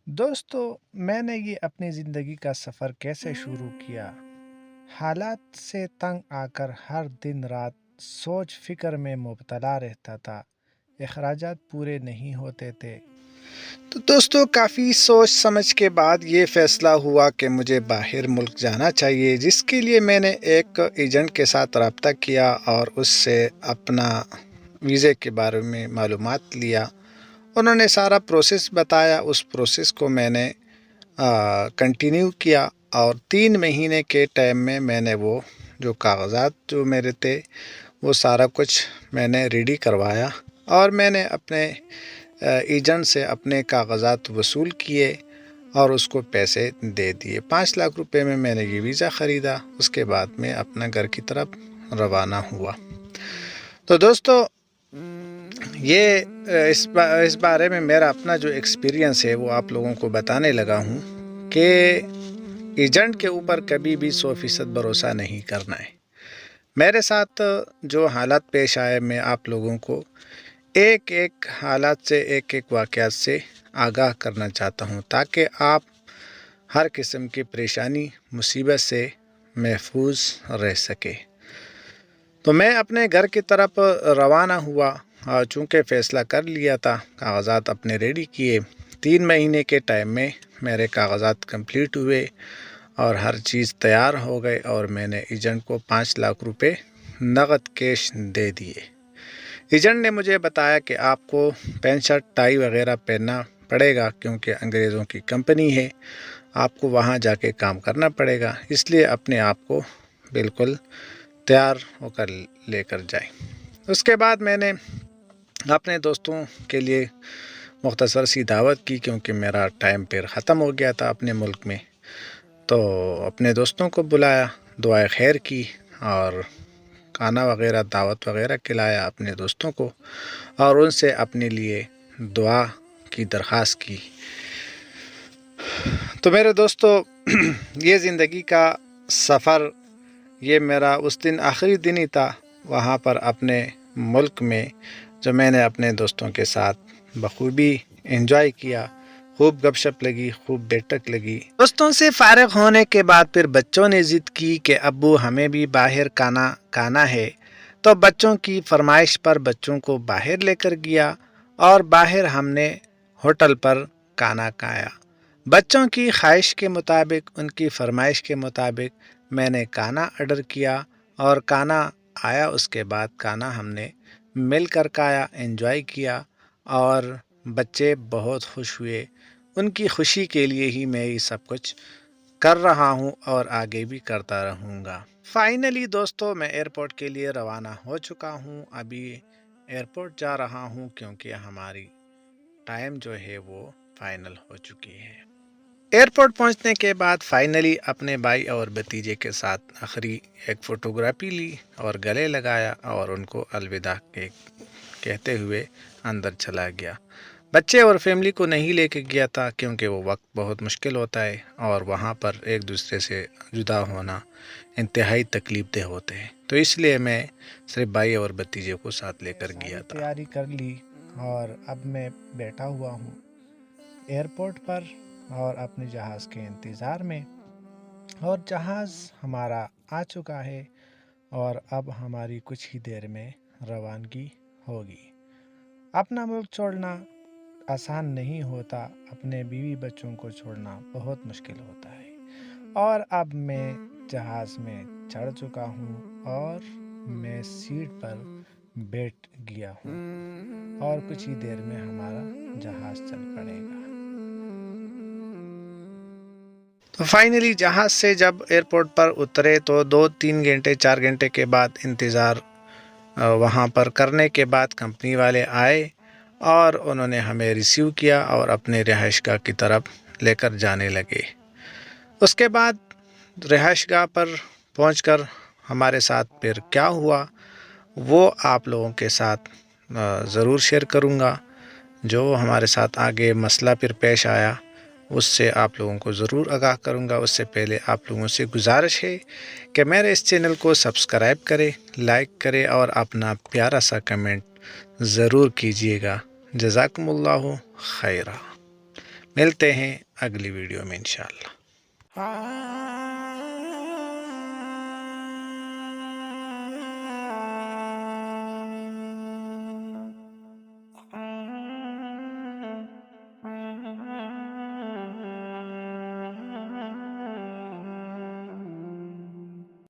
دوستو، میں نے یہ اپنی زندگی کا سفر کیسے شروع کیا؟ حالات سے تنگ آ کر ہر دن رات سوچ فکر میں مبتلا رہتا تھا۔ اخراجات پورے نہیں ہوتے تھے۔ تو دوستو، کافی سوچ سمجھ کے بعد یہ فیصلہ ہوا کہ مجھے باہر ملک جانا چاہیے، جس کے لیے میں نے ایک ایجنٹ کے ساتھ رابطہ کیا اور اس سے اپنا ویزے کے بارے میں معلومات لیا۔ انہوں نے سارا پروسیس بتایا، اس پروسیس کو میں نے کنٹینیو کیا اور 3 مہینے کے ٹائم میں نے وہ جو کاغذات جو میرے تھے وہ سارا کچھ میں نے ریڈی کروایا اور میں نے اپنے ایجنٹ سے اپنے کاغذات وصول کیے اور اس کو پیسے دے دیے۔ 5 لاکھ روپے میں نے یہ ویزا خریدا۔ اس کے بعد میں اپنا گھر کی طرف روانہ ہوا۔ تو دوستو، یہ اس بارے میں میرا اپنا جو ایکسپیرینس ہے وہ آپ لوگوں کو بتانے لگا ہوں کہ ایجنٹ کے اوپر کبھی بھی 100% بھروسہ نہیں کرنا ہے۔ میرے ساتھ جو حالات پیش آئے، میں آپ لوگوں کو ایک ایک حالات سے، ایک ایک واقعات سے آگاہ کرنا چاہتا ہوں تاکہ آپ ہر قسم کی پریشانی مصیبت سے محفوظ رہ سکے۔ تو میں اپنے گھر کی طرف روانہ ہوا اور چونکہ فیصلہ کر لیا تھا، کاغذات اپنے ریڈی کیے۔ 3 مہینے کے ٹائم میں میرے کاغذات کمپلیٹ ہوئے اور ہر چیز تیار ہو گئے اور میں نے ایجنٹ کو 5 لاکھ روپے نقد کیش دے دیے۔ ایجنٹ نے مجھے بتایا کہ آپ کو پینٹ شرٹ ٹائی وغیرہ پہننا پڑے گا کیونکہ انگریزوں کی کمپنی ہے، آپ کو وہاں جا کے کام کرنا پڑے گا، اس لیے اپنے آپ کو بالکل تیار ہو کر لے کر جائیں۔ اس کے بعد میں نے اپنے دوستوں کے لیے مختصر سی دعوت کی کیونکہ میرا ٹائم پھر ختم ہو گیا تھا اپنے ملک میں۔ تو اپنے دوستوں کو بلایا، دعائے خیر کی اور کھانا وغیرہ دعوت وغیرہ کھلایا اپنے دوستوں کو اور ان سے اپنے لیے دعا کی درخواست کی۔ تو میرے دوستو، یہ زندگی کا سفر، یہ میرا اس دن آخری دن ہی تھا وہاں پر اپنے ملک میں، جو میں نے اپنے دوستوں کے ساتھ بخوبی انجوائے کیا۔ خوب گپ شپ لگی، خوب بیٹھک لگی۔ دوستوں سے فارغ ہونے کے بعد پھر بچوں نے ضد کی کہ ابو ہمیں بھی باہر کھانا ہے، تو بچوں کی فرمائش پر بچوں کو باہر لے کر گیا اور باہر ہم نے ہوٹل پر کھانا کھایا۔ بچوں کی خواہش کے مطابق، ان کی فرمائش کے مطابق میں نے کھانا آرڈر کیا اور کھانا آیا۔ اس کے بعد کھانا ہم نے مل کر کھایا، انجوائے کیا اور بچے بہت خوش ہوئے۔ ان کی خوشی کے لیے ہی میں یہ سب کچھ کر رہا ہوں اور آگے بھی کرتا رہوں گا۔ فائنلی دوستو، میں ایئرپورٹ کے لیے روانہ ہو چکا ہوں۔ ابھی ایئرپورٹ جا رہا ہوں کیونکہ ہماری ٹائم جو ہے وہ فائنل ہو چکی ہے۔ ایئرپورٹ پہنچنے کے بعد فائنلی اپنے بھائی اور بھتیجے کے ساتھ آخری ایک فوٹوگرافی لی اور گلے لگایا اور ان کو الوداع کہتے ہوئے اندر چلا گیا۔ بچے اور فیملی کو نہیں لے کے گیا تھا کیونکہ وہ وقت بہت مشکل ہوتا ہے اور وہاں پر ایک دوسرے سے جدا ہونا انتہائی تکلیف دہ ہوتے ہیں، تو اس لیے میں صرف بھائی اور بھتیجے کو ساتھ لے کر گیا تھا۔ تیاری کر لی اور اب میں بیٹھا ہوا ہوں ایئرپورٹ پر اور اپنے جہاز کے انتظار میں، اور جہاز ہمارا آ چکا ہے اور اب ہماری کچھ ہی دیر میں روانگی ہوگی۔ اپنا ملک چھوڑنا آسان نہیں ہوتا، اپنے بیوی بچوں کو چھوڑنا بہت مشکل ہوتا ہے، اور اب میں جہاز میں چڑھ چکا ہوں اور میں سیٹ پر بیٹھ گیا ہوں اور کچھ ہی دیر میں ہمارا جہاز چل پڑے گا۔ تو فائنلی جہاز سے جب ایئرپورٹ پر اترے تو 2-3 گھنٹے 4 گھنٹے کے بعد انتظار وہاں پر کرنے کے بعد کمپنی والے آئے اور انہوں نے ہمیں ریسیو کیا اور اپنے رہائش گاہ کی طرف لے کر جانے لگے۔ اس کے بعد رہائش گاہ پر پہنچ کر ہمارے ساتھ پھر کیا ہوا وہ آپ لوگوں کے ساتھ ضرور شیئر کروں گا۔ جو ہمارے ساتھ آگے مسئلہ پھر پیش آیا اس سے آپ لوگوں کو ضرور آگاہ کروں گا۔ اس سے پہلے آپ لوگوں سے گزارش ہے کہ میرے اس چینل کو سبسکرائب کرے، لائک کرے اور اپنا پیارا سا کمنٹ ضرور کیجیے گا۔ جزاکم اللہ خیرہ۔ ملتے ہیں اگلی ویڈیو میں انشاءاللہ۔